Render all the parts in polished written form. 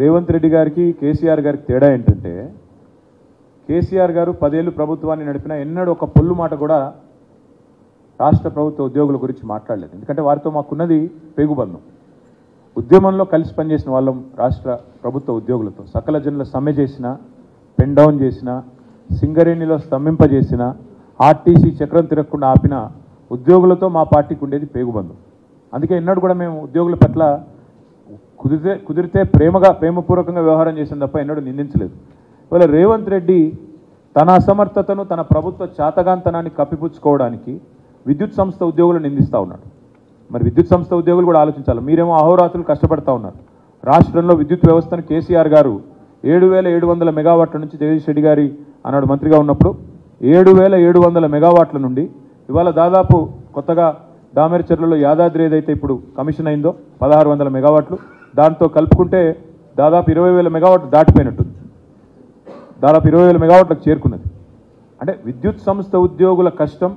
రేవంత్ రెడ్డి గారికి కేసీఆర్ గారికి తేడా ఏంటంటే కేసీఆర్ గారు 10 ఏళ్ళు ప్రభుత్వాన్ని నడిపినా ఎన్నడూ ఒక పొల్లు మాట కూడా రాష్ట్ర ప్రభుత్వ ఉద్యోగుల గురించి మాట్లాడలేదు. ఎందుకంటే వారితో మాకున్నది పేగుబంధం. ఉద్యమంలో కలిసి పనిచేసిన వాళ్ళం రాష్ట్ర ప్రభుత్వ ఉద్యోగులతో. సకల జనుల సమ్మె చేసిన, పెన్ డౌన్ చేసిన, సింగరేణిలో స్తంభింపజేసిన, ఆర్టీసీ చక్రం తిరగకుండా ఆపిన ఉద్యోగులతో మా పార్టీకి ఉండేది పేగుబంధం. అందుకే ఎన్నడూ కూడా మేము ఉద్యోగుల పట్ల కుదిరితే ప్రేమపూర్వకంగా వ్యవహారం చేసిన తప్ప ఎన్నడూ నిందించలేదు. ఇవాళ రేవంత్ రెడ్డి తన అసమర్థతను, తన ప్రభుత్వ చాతగాంతనాన్ని కప్పిపుచ్చుకోవడానికి విద్యుత్ సంస్థ ఉద్యోగులను నిందిస్తూ ఉన్నాడు. మరి విద్యుత్ సంస్థ ఉద్యోగులు కూడా ఆలోచించాలి. మీరేమో అహోరాత్రులు కష్టపడతా ఉన్నారు. రాష్ట్రంలో విద్యుత్ వ్యవస్థను కేసీఆర్ గారు 7,700 మెగావాట్ల నుంచి జగదీష్ రెడ్డి గారి ఆనాడు మంత్రిగా ఉన్నప్పుడు 7,700 మెగావాట్ల నుండి ఇవాళ దాదాపు కొత్తగా దామెరచెర్లలో యాదాద్రి ఏదైతే ఇప్పుడు కమిషన్ అయిందో 1,600 మెగావాట్లు, దాంతో కలుపుకుంటే దాదాపు 20,000 మెగావాట్లు దాటిపోయినట్టుంది. దాదాపు 20,000 మెగావాట్లకు చేరుకున్నది. అంటే విద్యుత్ సంస్థ ఉద్యోగుల కష్టం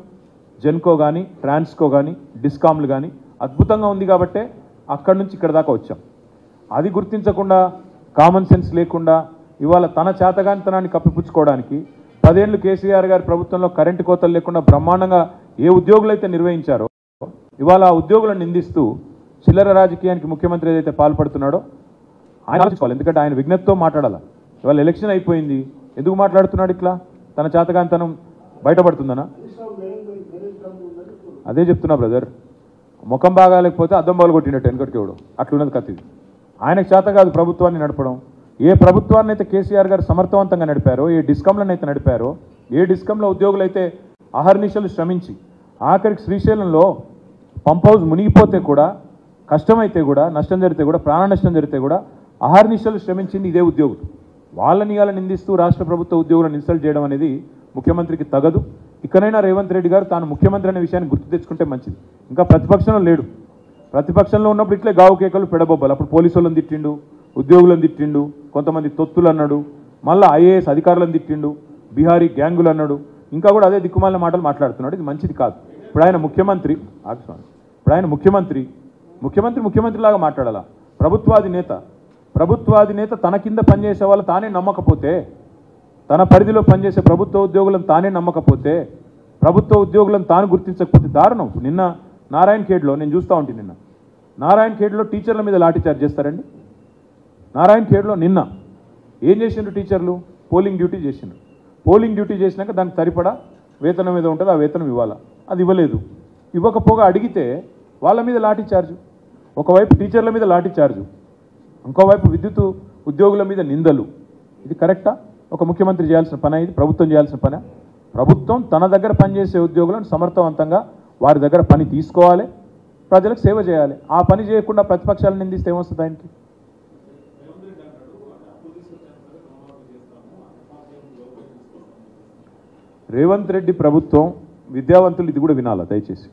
జెన్కో కానీ, ట్రాన్స్కో కానీ, డిస్కామ్లు కానీ అద్భుతంగా ఉంది కాబట్టే అక్కడి నుంచి ఇక్కడ దాకా వచ్చాం. అది గుర్తించకుండా, కామన్ సెన్స్ లేకుండా ఇవాళ తన చేతగానితనాన్ని కప్పిపుచ్చుకోవడానికి 10 ఏళ్ళు కేసీఆర్ గారి ప్రభుత్వంలో కరెంటు కోతలు లేకుండా బ్రహ్మాండంగా ఏ ఉద్యోగులు అయితే నిర్వహించారో ఇవాళ ఆ ఉద్యోగులను నిందిస్తూ చిల్లర రాజకీయానికి ముఖ్యమంత్రి ఏదైతే పాల్పడుతున్నాడో ఆయన ఆలోచించుకోవాలి. ఎందుకంటే ఆయన విజ్ఞతతో మాట్లాడాలి. ఇవాళ ఎలక్షన్ అయిపోయింది, ఎందుకు మాట్లాడుతున్నాడు ఇట్లా? తన చేతగానితనం బయటపడుతుందనా? అదే చెప్తున్నా బ్రదర్. ముఖం బాగాలేకపోతే అద్దం బాలు కొట్టినట్టు వెనకటికి ఎవడు అట్లున్నది కత్తి. ఆయనకు చేత కాదు ప్రభుత్వాన్ని నడపడం. ఏ ప్రభుత్వాన్ని అయితే కేసీఆర్ గారు సమర్థవంతంగా నడిపారో, ఏ డిస్కంలను అయితే నడిపారో, ఏ డిస్కంలో ఉద్యోగులు అయితే అహర్నిశలు శ్రమించి ఆఖరికి శ్రీశైలంలో పంప్ హౌస్ మునిగిపోతే కూడా, కష్టమైతే కూడా, నష్టం జరిగితే కూడా, ప్రాణ నష్టం జరిగితే కూడా అహర్నిశలు శ్రమించింది ఇదే ఉద్యోగులు. వాళ్ళని ఇలా నిందిస్తూ రాష్ట్ర ప్రభుత్వ ఉద్యోగులను ఇన్సల్ట్ చేయడం అనేది ముఖ్యమంత్రికి తగదు. ఇకనైనా రేవంత్ రెడ్డి గారు తాను ముఖ్యమంత్రి అనే విషయాన్ని గుర్తు తెచ్చుకుంటే మంచిది. ఇంకా ప్రతిపక్షంలో లేడు. ప్రతిపక్షంలో ఉన్నప్పుడు ఇట్లే గావు కేకలు పెడబొబ్బలు. అప్పుడు పోలీసు వాళ్ళని తిట్టిండు, ఉద్యోగులను తిట్టిండు, కొంతమంది తొత్తులు అన్నాడు, మళ్ళీ ఐఏఎస్ అధికారులను తిట్టిండు, బీహారీ గ్యాంగులు అన్నాడు, ఇంకా కూడా అదే దిక్కుమాలిన మాటలు మాట్లాడుతున్నాడు. ఇది మంచిది కాదు. ఇప్పుడు ఆయన ముఖ్యమంత్రిలాగా మాట్లాడాలా? ప్రభుత్వాధినేత తన కింద పనిచేసే వాళ్ళు తానే నమ్మకపోతే, తన పరిధిలో పనిచేసే ప్రభుత్వ ఉద్యోగులను తానే నమ్మకపోతే, ప్రభుత్వ ఉద్యోగులను తాను గుర్తించకపోతే దారుణం. నిన్న నారాయణ ఖేడ్లో నేను చూస్తూ ఉంటాను. నిన్న నారాయణ ఖేడ్లో టీచర్ల మీద లాఠీచార్జ్ చేస్తారండి. నారాయణ ఖేడ్లో నిన్న ఏం చేసిండ్రు? టీచర్లు పోలింగ్ డ్యూటీ చేసిండ్రు. పోలింగ్ డ్యూటీ చేసినాక దానికి సరిపడా వేతనం మీద ఉంటుంది, ఆ వేతనం ఇవ్వాలా, అది ఇవ్వలేదు. ఇవ్వకపోగా అడిగితే వాళ్ళ మీద లాఠీచార్జు. ఒకవైపు టీచర్ల మీద లాఠీచార్జు, ఇంకోవైపు విద్యుత్ ఉద్యోగుల మీద నిందలు. ఇది కరెక్టా? ఒక ముఖ్యమంత్రి చేయాల్సిన పని, ఇది ప్రభుత్వం చేయాల్సిన పని. ప్రభుత్వం తన దగ్గర పనిచేసే ఉద్యోగులను సమర్థవంతంగా వారి దగ్గర పని తీసుకోవాలి, ప్రజలకు సేవ చేయాలి. ఆ పని చేయకుండా ప్రతిపక్షాలను నిందిస్తే ఏమొస్తుంది ఆయనకి? రేవంత్ రెడ్డి ప్రభుత్వం విద్యావంతులు ఇది కూడా వినాలా దయచేసి.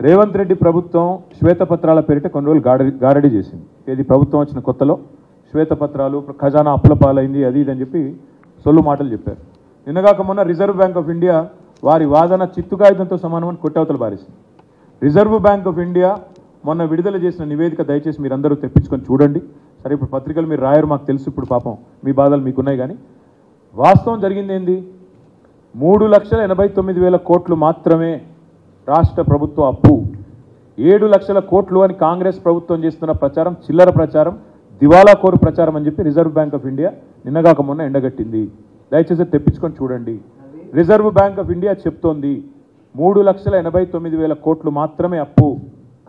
రేవంత్ రెడ్డి ప్రభుత్వం శ్వేతపత్రాల పేరిట కొన్ని రోజులు గారడీ చేసింది. ఇది ప్రభుత్వం వచ్చిన కొత్తలో శ్వేతపత్రాలు, ఖజానా అప్పుల పాలైంది, అది ఇది అని చెప్పి సొల్లు మాటలు చెప్పారు. నిన్నగాక మొన్న రిజర్వ్ బ్యాంక్ ఆఫ్ ఇండియా వారి వాదన చిత్తుకాయుధంతో సమానమని కొట్టవతలు బారేసింది. రిజర్వ్ బ్యాంక్ ఆఫ్ ఇండియా మొన్న విడుదల చేసిన నివేదిక దయచేసి మీరందరూ తెప్పించుకొని చూడండి. సరే, ఇప్పుడు పత్రికలు మీరు రాయరు, మాకు తెలుసు, ఇప్పుడు పాపం మీ బాధలు మీకున్నాయి. కానీ వాస్తవం జరిగింది ఏంది? 3,89,000 కోట్లు మాత్రమే రాష్ట్ర ప్రభుత్వ అప్పు. 7 లక్షల కోట్లు అని కాంగ్రెస్ ప్రభుత్వం చేస్తున్న ప్రచారం చిల్లర ప్రచారం, దివాలా కోరు ప్రచారం అని చెప్పి రిజర్వ్ బ్యాంక్ ఆఫ్ ఇండియా నిన్నగాక మొన్న ఎండగట్టింది. దయచేసి తెప్పించుకొని చూడండి. రిజర్వ్ బ్యాంక్ ఆఫ్ ఇండియా చెప్తోంది 3,89,000 కోట్లు మాత్రమే అప్పు.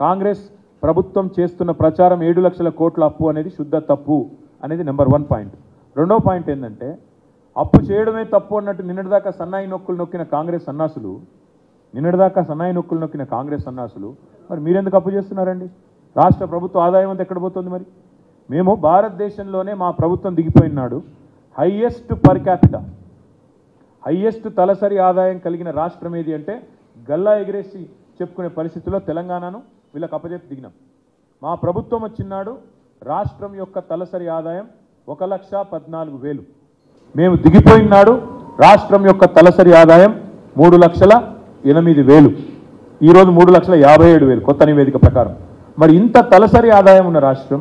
కాంగ్రెస్ ప్రభుత్వం చేస్తున్న ప్రచారం 7 లక్షల కోట్ల అప్పు అనేది శుద్ధ తప్పు అనేది నెంబర్ 1 పాయింట్. రెండో పాయింట్ ఏంటంటే, అప్పు చేయడమే తప్పు అన్నట్టు నిన్నటిదాకా సన్నాయి నొక్కులు నొక్కిన కాంగ్రెస్ సన్నాసులు మరి మీరెందుకు అప్పు చేస్తున్నారండి? రాష్ట్ర ప్రభుత్వ ఆదాయం అంతా ఎక్కడ పోతుంది? మరి మేము భారతదేశంలోనే మా ప్రభుత్వం దిగిపోయినాడు హైయెస్ట్ పర్ క్యాపిటా, హైయెస్ట్ తలసరి ఆదాయం కలిగిన రాష్ట్రం ఏది అంటే గల్లా ఎగిరేసి చెప్పుకునే పరిస్థితుల్లో తెలంగాణను వీళ్ళకి అప్పచెప్పి దిగినాం. మా ప్రభుత్వం వచ్చినాడు రాష్ట్రం యొక్క తలసరి ఆదాయం 1,14,000. మేము దిగిపోయినాడు రాష్ట్రం యొక్క తలసరి ఆదాయం 3,08,000. ఈరోజు 3,57,000 కొత్త నివేదిక ప్రకారం. మరి ఇంత తలసరి ఆదాయం ఉన్న రాష్ట్రం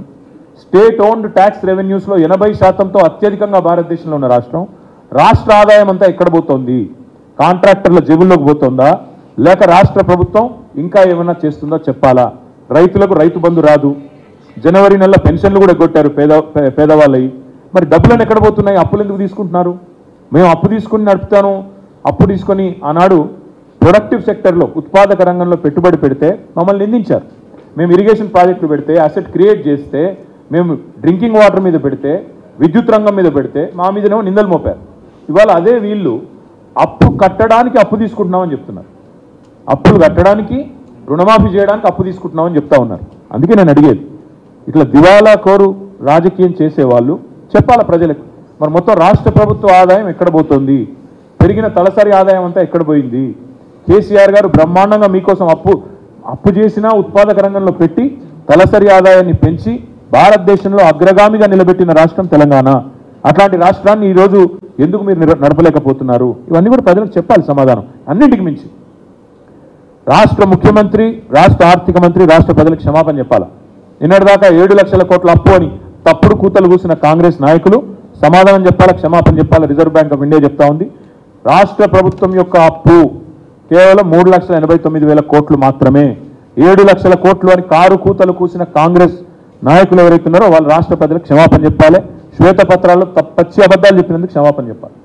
స్టేట్ ఓన్డ్ ట్యాక్స్ రెవెన్యూస్లో 80%తో అత్యధికంగా భారతదేశంలో ఉన్న రాష్ట్రం. రాష్ట్ర ఆదాయం అంతా ఎక్కడ పోతుంది? కాంట్రాక్టర్ల జేబుల్లోకి పోతుందా, లేక రాష్ట్ర ప్రభుత్వం ఇంకా ఏమైనా చేస్తుందో చెప్పాలా? రైతులకు రైతు బంధు రాదు, జనవరి నెల పెన్షన్లు కూడా కొట్టారు పేదవాళ్ళవి. మరి డబ్బులను ఎక్కడ పోతున్నాయి? అప్పులు ఎందుకు తీసుకుంటున్నారు? మేము అప్పు తీసుకుని నడుపుతాను, అప్పు తీసుకొని ఆనాడు ప్రొడక్టివ్ సెక్టర్లో ఉత్పాదక రంగంలో పెట్టుబడి పెడితే మమ్మల్ని నిందించారు. మేము ఇరిగేషన్ ప్రాజెక్టులు పెడితే, అసెట్ క్రియేట్ చేస్తే, మేము డ్రింకింగ్ వాటర్ మీద పెడితే, విద్యుత్ రంగం మీద పెడితే మా మీదనేమో నిందలు మోపారు. ఇవాళ అదే వీళ్ళు అప్పు కట్టడానికి అప్పు తీసుకుంటున్నామని చెప్తున్నారు. అప్పులు కట్టడానికి, రుణమాఫీ చేయడానికి అప్పు తీసుకుంటున్నామని చెప్తా ఉన్నారు. అందుకే నేను అడిగేది, ఇట్లా దివాలా కోరు రాజకీయం చేసేవాళ్ళు చెప్పాలా ప్రజలకు. మరి మొత్తం రాష్ట్ర ప్రభుత్వ ఆదాయం ఎక్కడ పోతుంది? పెరిగిన తలసరి ఆదాయం అంతా ఎక్కడ పోయింది? కేసీఆర్ గారు బ్రహ్మాండంగా మీకోసం అప్పు చేసినా ఉత్పాదక రంగంలో పెట్టి తలసరి ఆదాయాన్ని పెంచి భారతదేశంలో అగ్రగామిగా నిలబెట్టిన రాష్ట్రం తెలంగాణ. అట్లాంటి రాష్ట్రాన్ని ఈరోజు ఎందుకు మీరు నడపలేకపోతున్నారు? ఇవన్నీ కూడా ప్రజలకు చెప్పాలి సమాధానం. అన్నింటికి మించి రాష్ట్ర ముఖ్యమంత్రి, రాష్ట్ర ఆర్థిక మంత్రి రాష్ట్ర ప్రజలకు క్షమాపణ చెప్పాలా. నిన్నటిదాకా 7 లక్షల కోట్ల అప్పు అని తప్పుడు కూతలు కూసిన కాంగ్రెస్ నాయకులు సమాధానం చెప్పాలా, క్షమాపణ చెప్పాలా. రిజర్వ్ బ్యాంక్ ఆఫ్ ఇండియా చెప్తా ఉంది, రాష్ట్ర ప్రభుత్వం యొక్క అప్పు కేవలం 3,89,000 కోట్లు మాత్రమే. 7 లక్షల కోట్లు అని కారు కూతలు కూసిన కాంగ్రెస్ నాయకులు ఎవరైతున్నారో వాళ్ళు రాష్ట్ర ప్రజలకు క్షమాపణ చెప్పాలి. శ్వేతపత్రాల్లో పచ్చి అబద్ధాలు చెప్పినందుకు క్షమాపణ చెప్పాలి.